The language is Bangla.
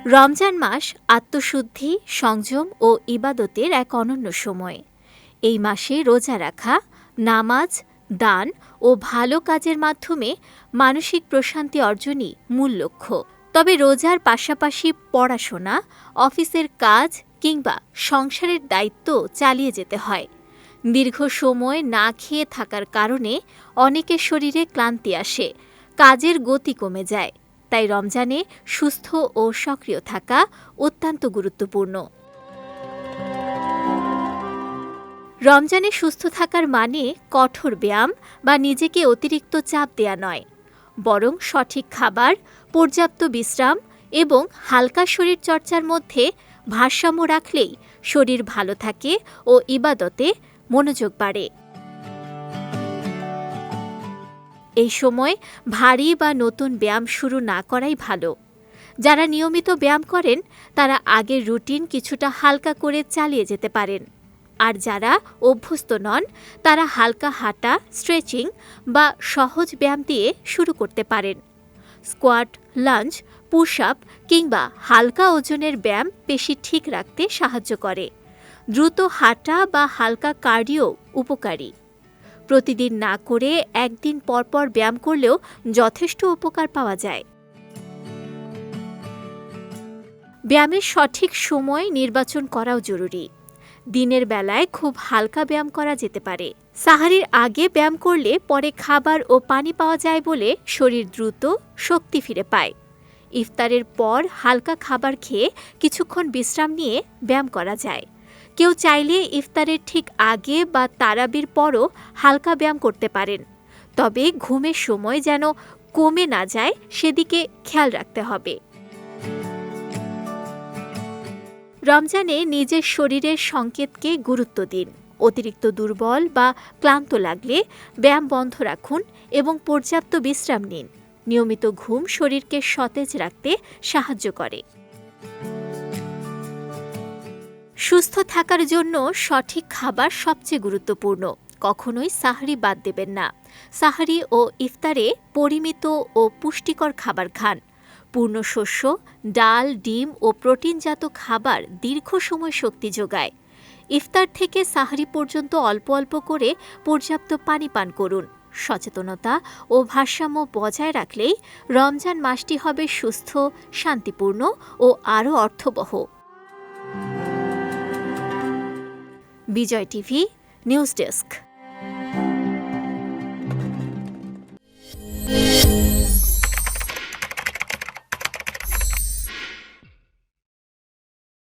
রমজান মাস আত্মশুদ্ধি, সংযম ও ইবাদতের এক অনন্য সময়। এই মাসে রোজা রাখা, নামাজ, দান ও ভালো কাজের মাধ্যমে মানসিক প্রশান্তি অর্জনই মূল লক্ষ্য। তবে রোজার পাশাপাশি পড়াশোনা, অফিসের কাজ কিংবা সংসারের দায়িত্ব চালিয়ে যেতে হয়। দীর্ঘ সময় না খেয়ে থাকার কারণে অনেকের শরীরে ক্লান্তি আসে, কাজের গতি কমে যায়। তাই রমজানে সুস্থ ও সক্রিয় থাকা অত্যন্ত গুরুত্বপূর্ণ। রমজানে সুস্থ থাকার মানে কঠোর ব্যায়াম বা নিজেকে অতিরিক্ত চাপ দেয়া নয়, বরং সঠিক খাবার, পর্যাপ্ত বিশ্রাম এবং হালকা শরীর চর্চার মধ্যে ভারসাম্য রাখলেই শরীর ভালো থাকে ও ইবাদতে মনোযোগ বাড়ে। এই সময় ভারী বা নতুন ব্যায়াম শুরু না করাই ভালো। যারা নিয়মিত ব্যায়াম করেন তারা আগের রুটিন কিছুটা হালকা করে চালিয়ে যেতে পারেন। আর যারা অভ্যস্ত নন তারা হালকা হাঁটা, স্ট্রেচিং বা সহজ ব্যায়াম দিয়ে শুরু করতে পারেন। স্কোয়াট, লাঞ্জ, পুশ আপ কিংবা হালকা ওজনের ব্যায়াম পেশি ঠিক রাখতে সাহায্য করে। দ্রুত হাঁটা বা হালকা কার্ডিও উপকারী। প্রতিদিন না করে একদিন পরপর ব্যায়াম করলেও যথেষ্ট উপকার পাওয়া যায়। ব্যায়ামের সঠিক সময় নির্বাচন করাও জরুরি। দিনের বেলায় খুব হালকা ব্যায়াম করা যেতে পারে। সাহারির আগে ব্যায়াম করলে পরে খাবার ও পানি পাওয়া যায় বলে শরীর দ্রুত শক্তি ফিরে পায়। ইফতারের পর হালকা খাবার খেয়ে কিছুক্ষণ বিশ্রাম নিয়ে ব্যায়াম করা যায়। কেউ চাইলে ইফতারের ঠিক আগে বা তারাবির পরও হালকা ব্যায়াম করতে পারেন। তবে ঘুমের সময় যেন কমে না যায় সেদিকে খেয়াল রাখতে হবে। রমজানে নিজের শরীরের সংকেতকে গুরুত্ব দিন। অতিরিক্ত দুর্বল বা ক্লান্ত লাগলে ব্যায়াম বন্ধ রাখুন এবং পর্যাপ্ত বিশ্রাম নিন। নিয়মিত ঘুম শরীরকে সতেজ রাখতে সাহায্য করে। সুস্থ থাকার জন্য সঠিক খাবার সবচেয়ে গুরুত্বপূর্ণ। কখনোই সাহরি বাদ দেবেন না। সাহরি ও ইফতারে পরিমিত ও পুষ্টিকর খাবার খান। পূর্ণ শস্য, ডাল, ডিম ও প্রোটিনজাত খাবার দীর্ঘ সময় শক্তি যোগায়। ইফতার থেকে সাহরি পর্যন্ত অল্প অল্প করে পর্যাপ্ত পানি পান করুন। সচেতনতা ও ভারসাম্য বজায় রাখলেই রমজান মাসটি হবে সুস্থ, শান্তিপূর্ণ ও আরও অর্থবহ। বিজয় টিভি নিউজ ডেস্ক।